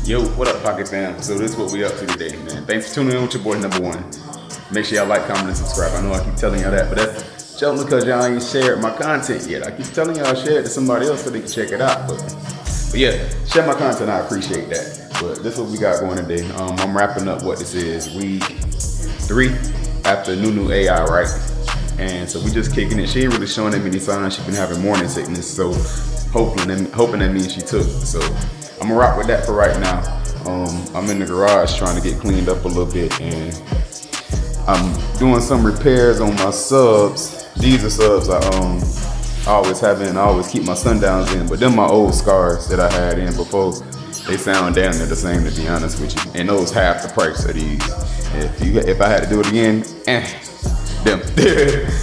Yo, what up, Pocket Fam? So this is what we up to today, man. Thanks for tuning in with your boy, number one. Make sure y'all like, comment, and subscribe. I know I keep telling y'all that, but that's just because y'all ain't shared my content yet. I keep telling y'all share it to somebody else so they can check it out. But yeah, share my content, I appreciate that. But this is what we got going today. I'm wrapping up what this is, week 3 after NewNew AI, right? And so we just kicking it. She ain't really showing that many signs. She's been having morning sickness, so hoping that means she took. So I'm gonna rock with that for right now. I'm in the garage trying to get cleaned up a little bit, and I'm doing some repairs on my subs. These are subs I always have in. I always keep my Sundowns in, but them my old Skars that I had in before. They sound damn near the same, to be honest with you. And those half the price of these. If I had to do it again, them,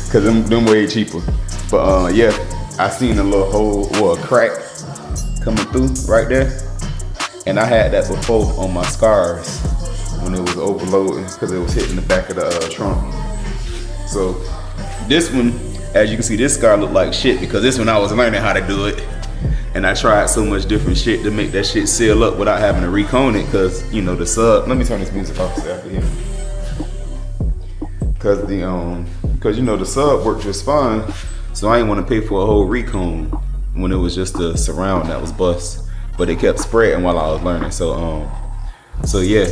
cause them way cheaper. But yeah, I seen a little hole or a crack coming through right there, and I had that before on my Skars when it was overloading because it was hitting the back of the trunk. So this one, as you can see, this Skar looked like shit because this one I was learning how to do it, and I tried so much different shit to make that shit seal up without having to recone it, because you know the sub. Let me turn this music off so I can hear me. Because you know the sub worked just fine, so I didn't want to pay for a whole recone when it was just the surround that was bust, but it kept spreading while I was learning. So yeah,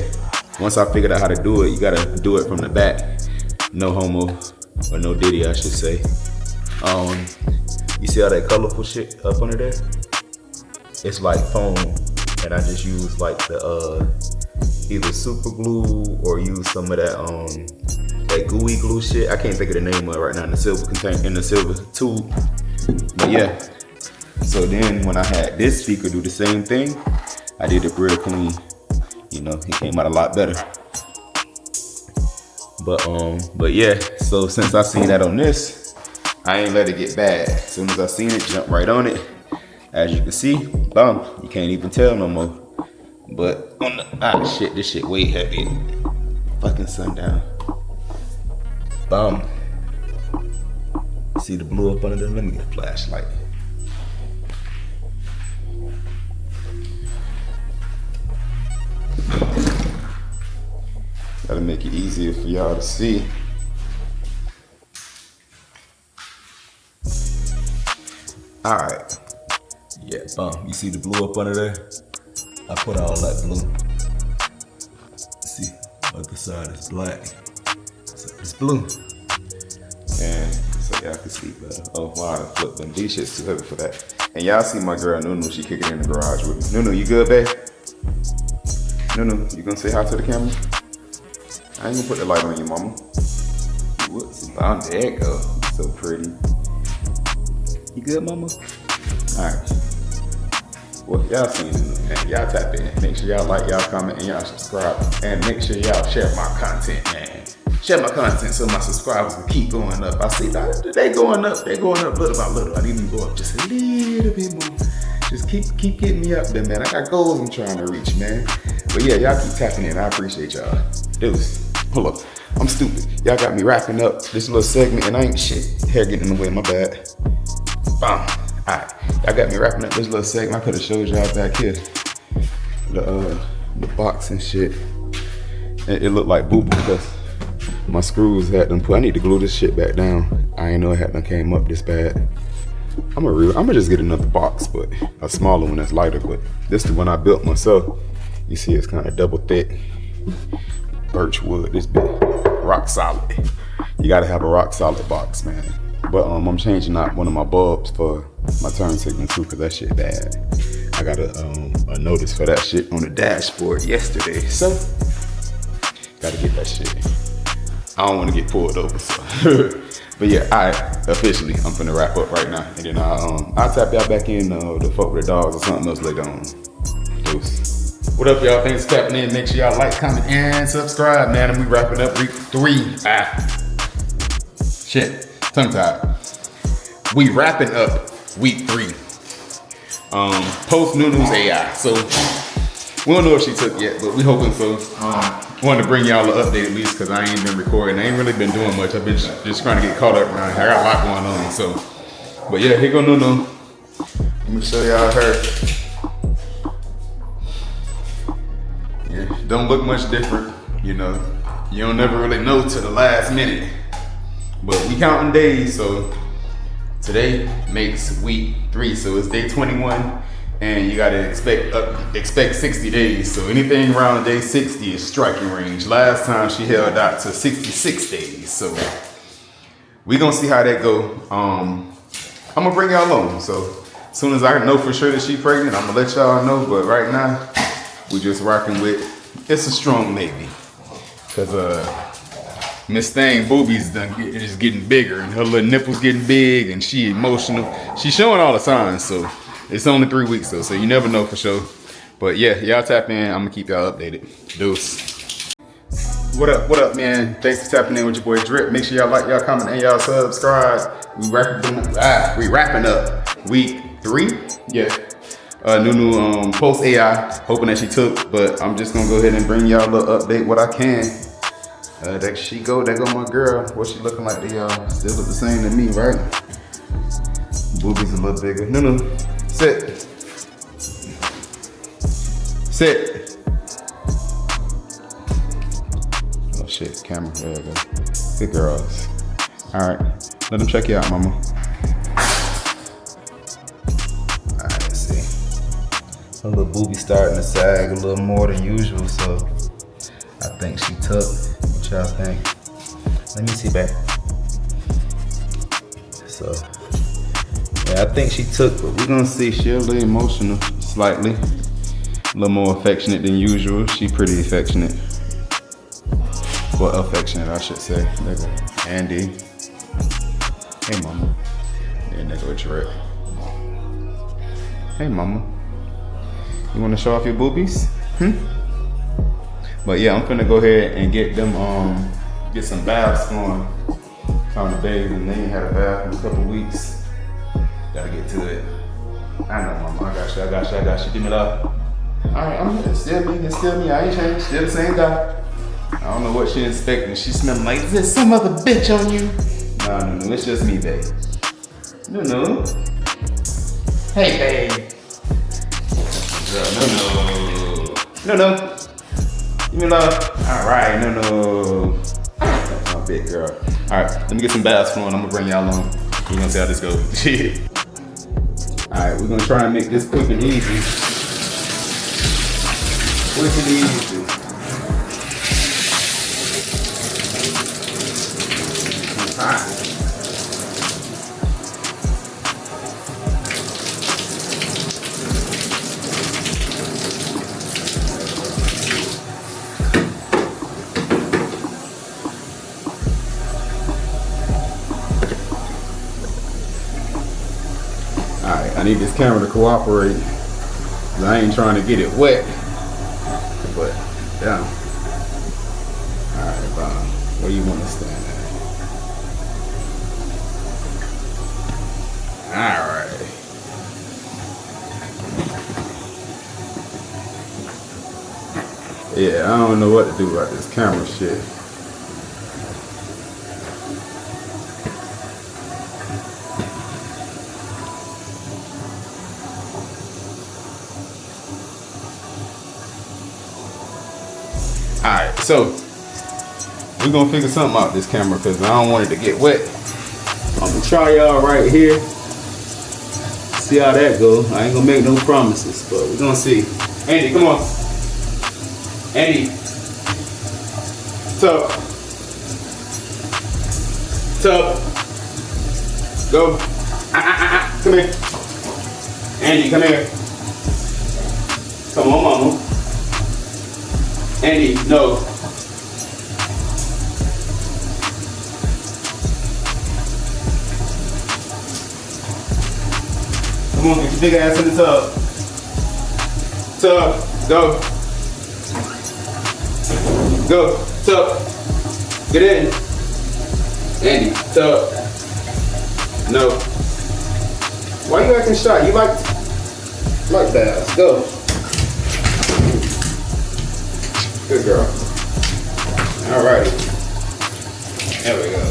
once I figured out how to do it, you gotta do it from the back. No homo, or no diddy, I should say. You see all that colorful shit up under there? It's like foam, and I just use like the either super glue or use some of that gooey glue shit. I can't think of the name of it right now in the silver tube. But yeah. So then when I had this speaker do the same thing, I did it real clean. You know, it came out a lot better. But yeah, so since I seen that on this, I ain't let it get bad. As soon as I seen it, jump right on it. As you can see, bum, you can't even tell no more. But on the, shit, this shit way heavy. Fucking Sundown. Bum. See the blue up under there? Let me get a flashlight. Gotta make it easier for y'all to see. All right. Yeah, bum. You see the blue up under there? I put all that blue. See, other side is black. So it's blue. And so y'all can see better. Oh wow, I flipped them. These shit's too heavy for that. And y'all see my girl NewNew, she kicking in the garage with me. NewNew, you good, babe? NewNew, you gonna say hi to the camera? I ain't gonna put the light on you, mama. Whoops, there you go. So pretty. You good, mama? Alright. Well, y'all seen it, man. Y'all tap in. Make sure y'all like, y'all comment, and y'all subscribe. And make sure y'all share my content, man. Share my content so my subscribers will keep going up. I see that they going up little by little. I need them to go up just a little bit more. Just keep getting me up there, man. I got goals I'm trying to reach, man. But yeah, y'all keep tapping in. I appreciate y'all. Deuce. Hold up. I'm stupid. Y'all got me wrapping up this little segment, and I ain't shit. Hair getting in the way, my bad. Bam. Alright. Y'all got me wrapping up this little segment. I could have showed y'all back here. The box and shit. It looked like boo-boo because my screws had them put. I need to glue this shit back down. I ain't know it had done came up this bad. I'm gonna just get another box, but a smaller one that's lighter. But this is the one I built myself. You see, it's kind of double thick. Birch wood, this bit, rock solid. You gotta have a rock solid box, man. But I'm changing out one of my bulbs for my turn signal too, cause that shit bad. I got a notice for that shit on the dashboard yesterday, so gotta get that shit. I don't want to get pulled over, so. But yeah, alright, officially, I'm finna wrap up right now, and then I'll tap y'all back in to fuck with the dogs or something else later on. Deuce. What up, y'all? Thanks for tapping in. Make sure y'all like, comment, and subscribe, man. And we wrapping up week 3. Shit, tongue tied. We wrapping up week 3. Post NewNew's AI. So we don't know if she took yet, but we hoping so. wanted to bring y'all an update at least because I ain't been recording. I ain't really been doing much. I've been just trying to get caught up around here. I got a lot going on, so. But yeah, here go NewNew. Let me show y'all her. Yeah, don't look much different, you know. You don't never really know till the last minute. But we counting days, so today makes week 3, so it's day 21, and you gotta expect 60 days. So anything around day 60 is striking range. Last time she held out to 66 days, so we gonna see how that go. I'm gonna bring y'all along. So as soon as I know for sure that she pregnant, I'm gonna let y'all know. But right now, we just rocking with it's a strong maybe, cause Miss Thing boobies is getting bigger, and her little nipples getting big, and she emotional. She's showing all the signs, so it's only 3 weeks though, so you never know for sure. But yeah, y'all tap in. I'm gonna keep y'all updated. Deuce. What up, man? Thanks for tapping in with your boy Drip. Make sure y'all like, y'all comment, and y'all subscribe. We wrapping up week 3. Yeah. NewNew post AI, hoping that she took, but I'm just gonna go ahead and bring y'all a little update what I can. There go my girl. What she looking like to y'all? Still look the same to me, right? Boobies a little bigger. NewNew, sit. Sit. Oh shit, camera, there you go. Good girls. All right, let them check you out, mama. All right, let's see. Her little boobie starting to sag a little more than usual, so I think she took. What y'all think? Let me see back. So, yeah, I think she took, but we're gonna see. She's a little emotional, slightly. A little more affectionate than usual. She pretty affectionate. Well, affectionate, I should say. There go Andy. Hey, mama. Yeah, there go Dripp. Hey, mama. You wanna show off your boobies? But yeah, I'm finna go ahead and get them, get some baths going. Time to bathe, and they ain't had a bath in a couple weeks. Gotta get to it. I know, mama, I got you. Give me love. All right, I'm here. It's still me. I ain't changed. Still the same guy. I don't know what she expecting. She smelling like, is there some other bitch on you? No, it's just me, babe. NewNew. Hey, babe. Girl, NewNew. Give me love. All right, NewNew. That's my big girl. All right, let me get some baths flowing. I'm gonna bring y'all along. We're gonna see how this goes. All right, we're gonna try and make this quick and easy. Quick and easy. All right. I need this camera to cooperate. I ain't trying to get it wet. But, yeah. Alright, Bob. Where you want to stand at? Alright. Yeah, I don't know what to do about this camera shit. Alright, so we're gonna figure something out this camera because I don't want it to get wet. I'm gonna try y'all right here. See how that goes. I ain't gonna make no promises, but we're gonna see. Andy, come on. Andy. Tub. Go. Come here. Andy, come here. Come on, mama. Andy, no. Come on, get your big ass in the tub. Go. Go, tub. Get in. Andy, tub. No. Why you acting shy? You like baths. Go. Good girl. Alrighty. There we go.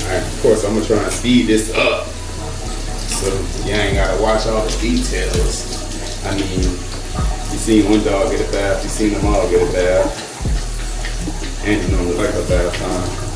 Alright, of course I'm gonna try and speed this up so you ain't gotta watch all the details. I mean, you seen one dog get a bath, you seen them all get a bath. And you normally like a bath time.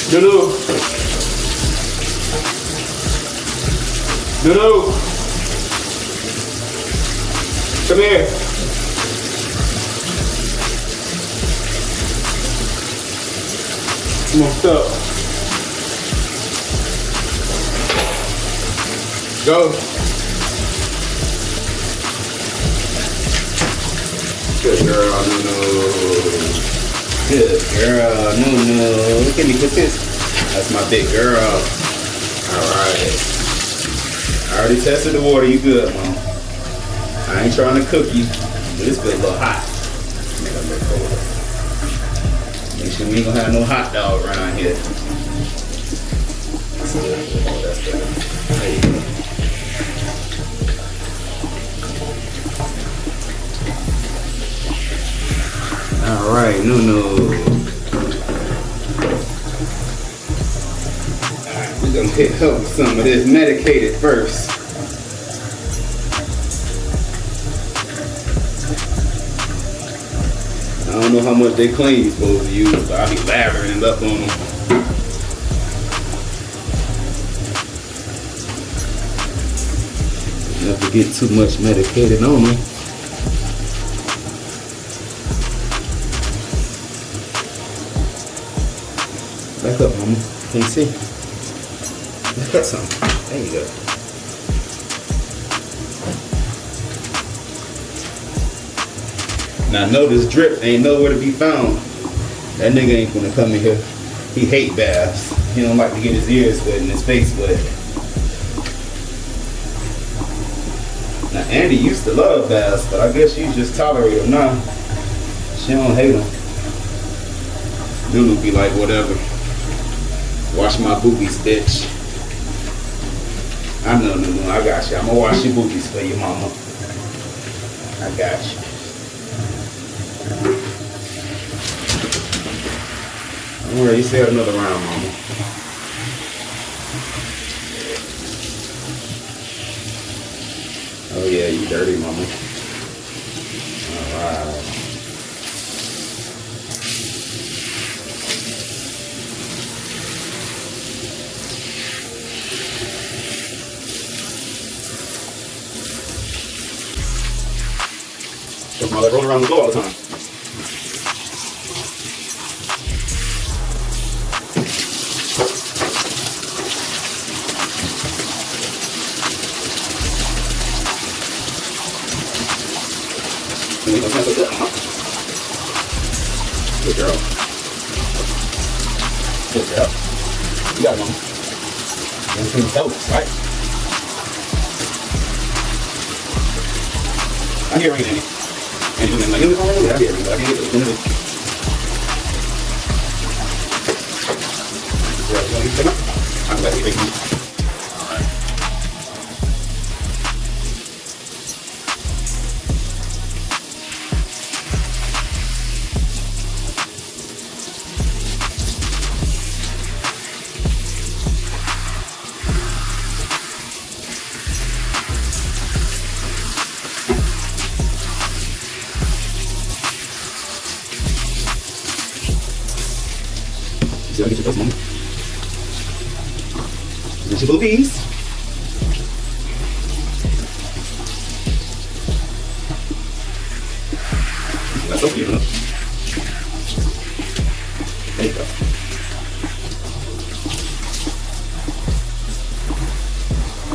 NewNew. NewNew. Come here. Come on, stop. Go. Good girl, NewNew. Good girl, NewNew. Give me kisses. That's my big girl. Alright. I already tested the water. You good, Mom. I ain't trying to cook you, but this feels a little hot. Make it a little colder. Make sure we ain't gonna have no hot dog around here. That's good. Oh, that's good. There you go. Alright, NewNew. Alright, we're gonna hit her with some of this medicated first. I don't know how much they claim you're supposed to use, but I'll be lathering it up on them. Not to get too much medicated on them. Back up, Mama. Can you see? Back up some. There you go. Now notice Drip ain't nowhere to be found. That nigga ain't gonna come in here. He hate baths. He don't like to get his ears wet and his face wet. Now Andy used to love baths, but I guess she just tolerate them now. She don't hate them. NewNew be like, whatever. Wash my boobies, bitch. I know, NewNew, I got you. I'm gonna wash your boobies for you, mama. I got you. Don't worry, you still have another round, mama. Oh yeah, you dirty, mama. Alright. Just mother roll around the floor all the time. Good girl. Good girl. You got one. And between the toes, right? I hear ringing in it. And you're like, I hear ringing, but I can't get it. I'm glad we take it. Get your toes, mama. Get your boobies. That's okay, enough. There you go.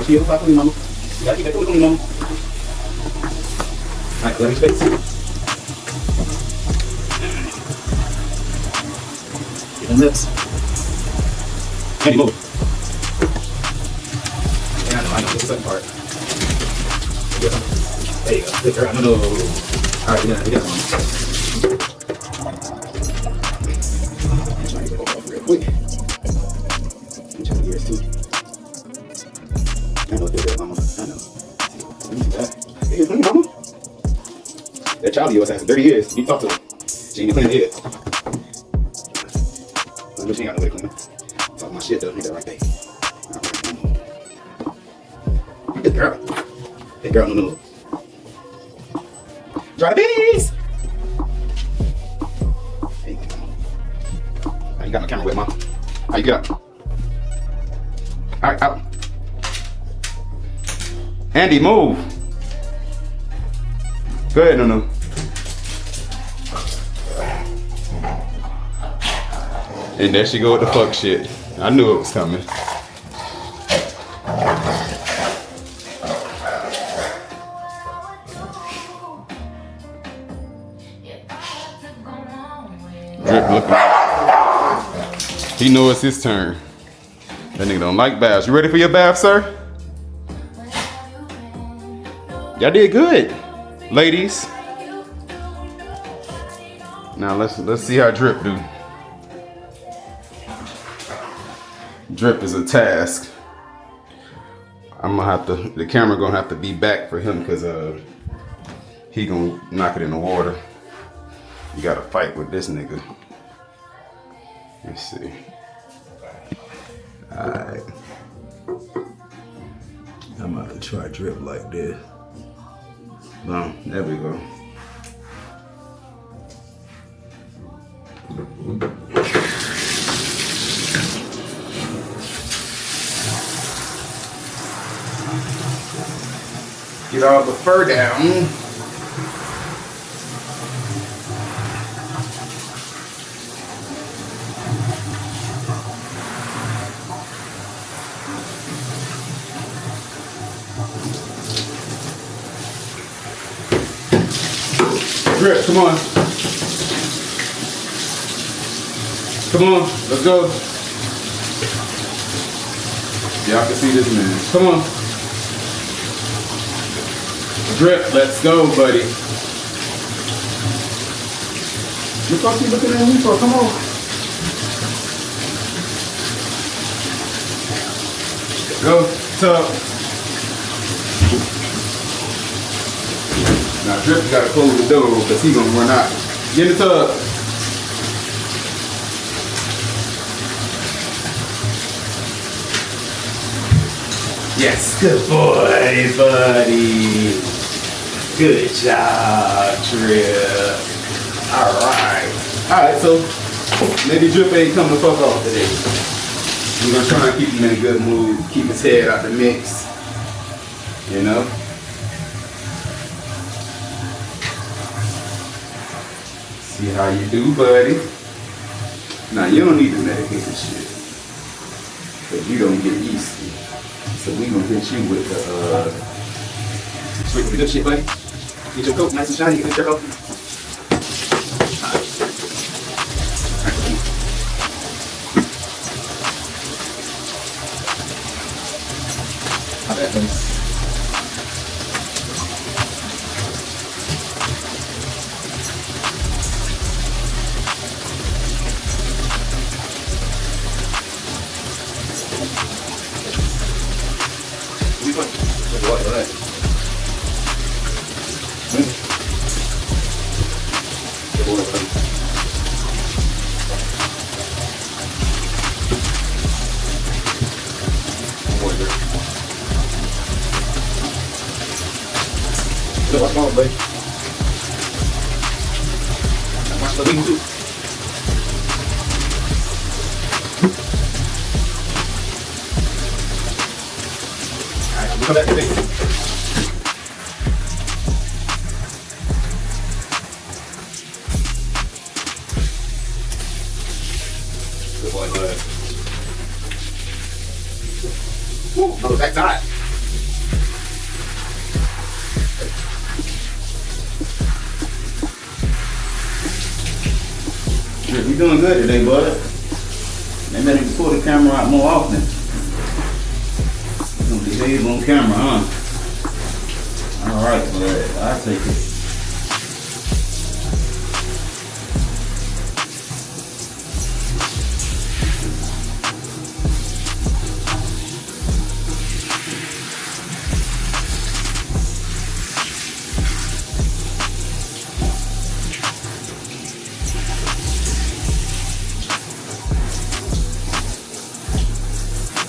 Keep your back on me, mama. You gotta keep that foot on me, mama. Alright, let me space. Get them lips. Andy, move. Yeah, I know, this is the second part. There you go. Good girl. No. Alright, we got one. I'm trying to get it off real quick. I'm trying to ears too. I know it's good, mama. I know. Let me see that. Hey, here's me, mama. That child of yours has 30 years. You talk to her. She ain't clean her head. I know she ain't got no way to clean her. Talk my shit though, ain't that right, babe? Good girl. Good girl, no. Dry the beanies! Hey, you got my camera with, mom. How you get up? Alright, out. Andy, move. Go ahead, no. And there she go with the fuck shit. I knew it was coming. Dripp looking. He knows it's his turn. That nigga don't like baths. You ready for your bath, sir? Y'all did good, ladies. Now let's see how Dripp do. Dripp is a task. I'm gonna have to, the camera gonna have to be back for him because he gonna knock it in the water. You gotta fight with this nigga. Let's see. Alright. I'm about to try Dripp like this. Boom, there we go. Get all the fur down. Dripp, come on. Come on, let's go. Y'all can see this man. Come on. Dripp, let's go, buddy. What the fuck you looking at me for? Come on. Go, tub. Now Dripp, you gotta close the door because he's gonna run out. Get in the tub. Yes, good boy, buddy. Good job, Dripp. Alright, so maybe Dripp ain't coming the fuck off today. We're gonna try and keep him in a good mood, keep his head out the mix, you know? See how you do, buddy. Now, you don't need the medicated shit, because you don't get yeasty. So we gonna hit you with the good shit, buddy. Get your coat nice and shiny, get the shirt off. What's wrong, baby? What's the thing too? Alright, we'll come back to this. Good boy, bud. Woo, another back tie. You doing good today, bud. Maybe I need to pull the camera out more often. You're gonna behave on camera, huh? Alright, bud. I'll take it.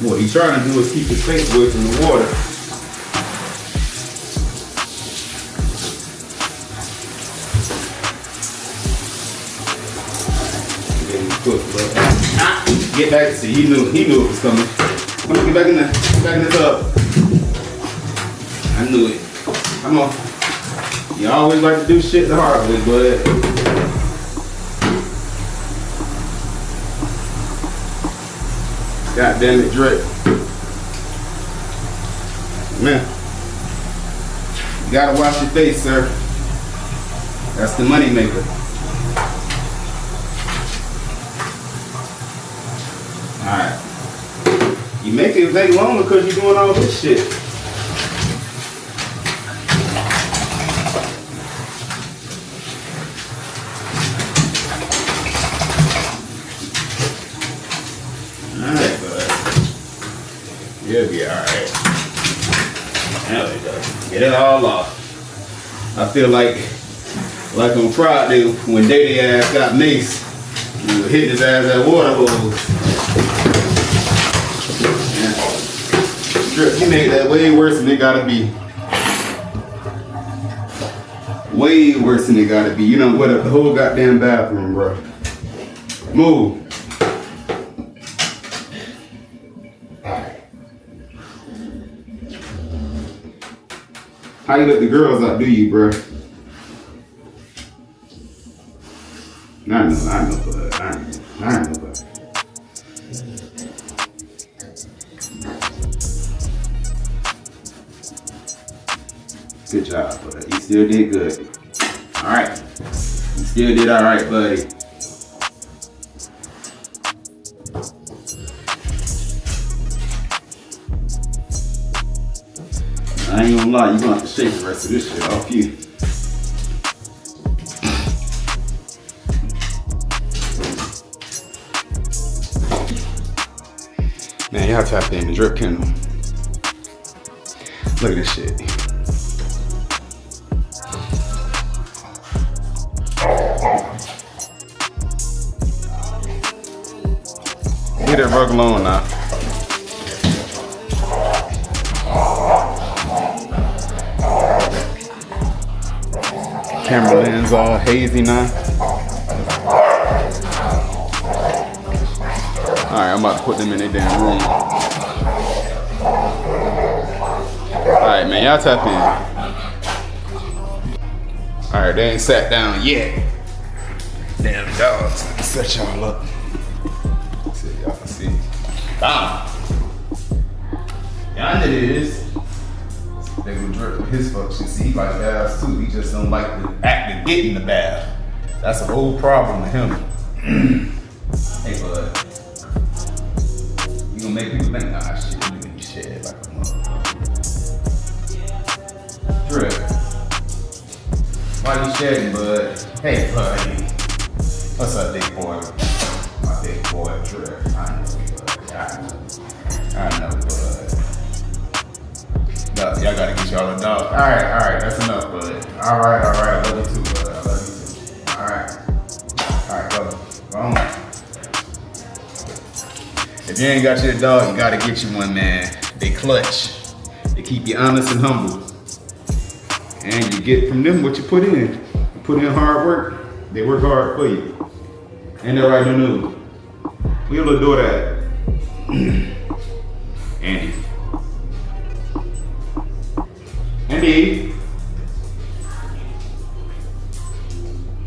What he's trying to do is keep his face away from the water. Get back. See, he knew it was coming. Come on, get back in there. Get back in the tub. I knew it. Come on. You always like to do shit the hard way, bud. God damn it, Dripp. Man, you gotta wash your face, sir. That's the money maker. Alright. You make it take longer because you're doing all this shit. Alright, bud. You'll be alright. There we go. Get it all off. I feel like on Friday when Daddy ass got mace, you hit his ass at water hose. Yeah. He made that way worse than it gotta be. Way worse than it gotta be. You done wet up the whole goddamn bathroom, bro. Move. How you let the girls outdo you, bro? I know, bud. I know, bud. Good job, bud. You still did good. All right. You still did all right, buddy. I ain't gonna lie, you're gonna have to shake the rest of this shit off you. Man, y'all tap in the TheDrippKennel. Look at this shit. Leave that rug alone now. Camera lens all hazy now. Alright, I'm about to put them in their damn room. Alright, man, y'all tap in. Alright, they ain't sat down yet. Damn dogs. Set y'all up. See, y'all can see. Bam! Yonder it is. They would Dripp with his function. See, he likes baths too. He just don't like to act to get in the bath. That's a whole problem with him. Hey, bud. You gonna make people think, nah, shit, you gonna be shed like a motherfucker. Dripp. Why you shedding, bud? Hey, buddy. What's up, big boy? My big boy, Dripp. I know, bud. I know, bud. Y'all gotta get y'all a dog. Alright, that's enough, bud. Alright, I love you too, bud. I love you too. Alright. If you ain't got your dog, you gotta get you one, man. They clutch. They keep you honest and humble. And you get from them what you put in. You put in hard work, they work hard for you. Ain't that right, NewNew? Where your little daughter at? Andy. Andy.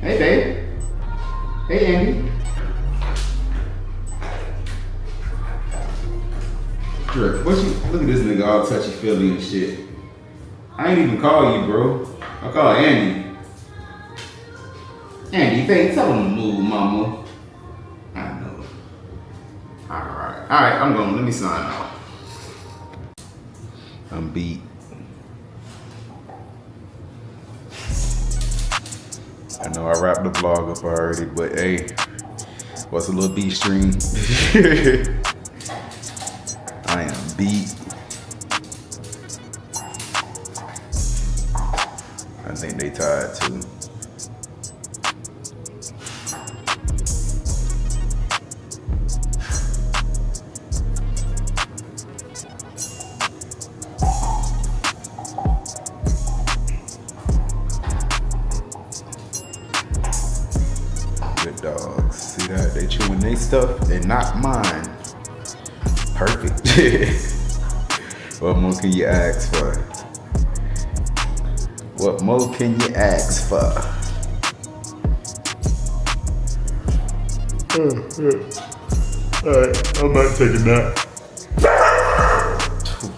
Hey, babe. Hey, Andy. Dripp, what you, look at this nigga all touchy-feely and shit. I ain't even call you, bro. I call Andy. Andy, babe, tell him to move, mama. I know. Alright, I'm going. Let me sign off. I'm beat. I know I wrapped the vlog up already, but hey, what's a little beat stream? I am beat. I think they tired too. Good dogs. See that? They chewing their stuff and not mine. Perfect. What more can you ask for? What more can you ask for? Alright, I might take a nap.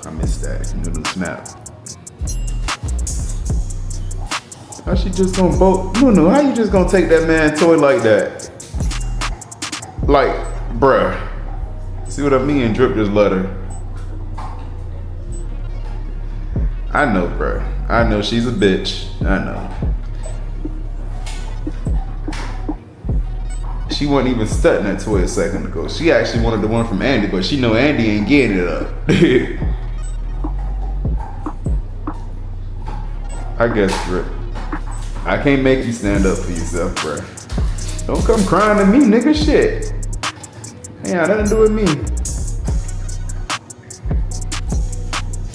I missed that. NewNew snap. How she just gonna bolt? NewNew, how you just gonna take that man toy like that? Like, bruh. See what I mean? Dripp just let her. I know, bruh. I know she's a bitch. I know. She wasn't even studying that toy a second ago. She actually wanted the one from Andy, but she know Andy ain't getting it up. I guess, Dripp. I can't make you stand up for yourself, bruh. Don't come crying to me, nigga. Shit. Ain't had nothing to do with me.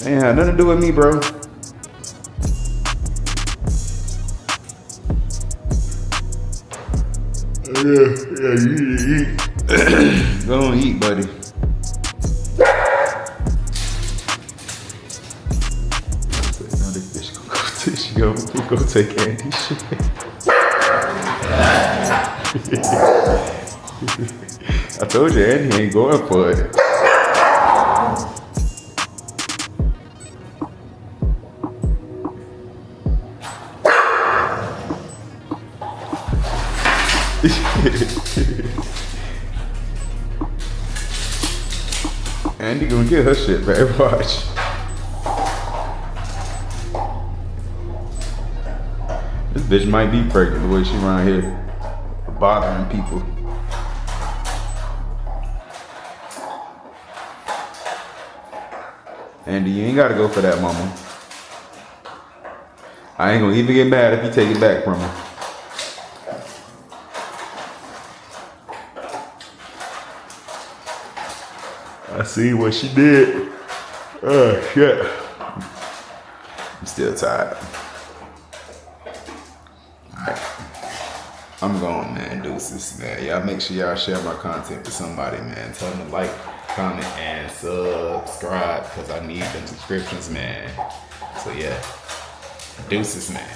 Ain't had nothing to do with me, bro. Yeah, you need to eat. Go on, eat, buddy. Now this bitch gonna go take Andy's shit. I told you, Andy ain't going for it. Andy gonna get her shit back, watch. This bitch might be pregnant the way she around here bothering people. Andy, you ain't gotta go for that, mama. I ain't gonna even get mad if you take it back from her. I see what she did. Oh, shit. I'm still tired. Alright. I'm going, man. Deuces, man. Y'all make sure y'all share my content with somebody, man. Tell them to like, comment, and subscribe, because I need them subscriptions, man. So, yeah. Deuces, man.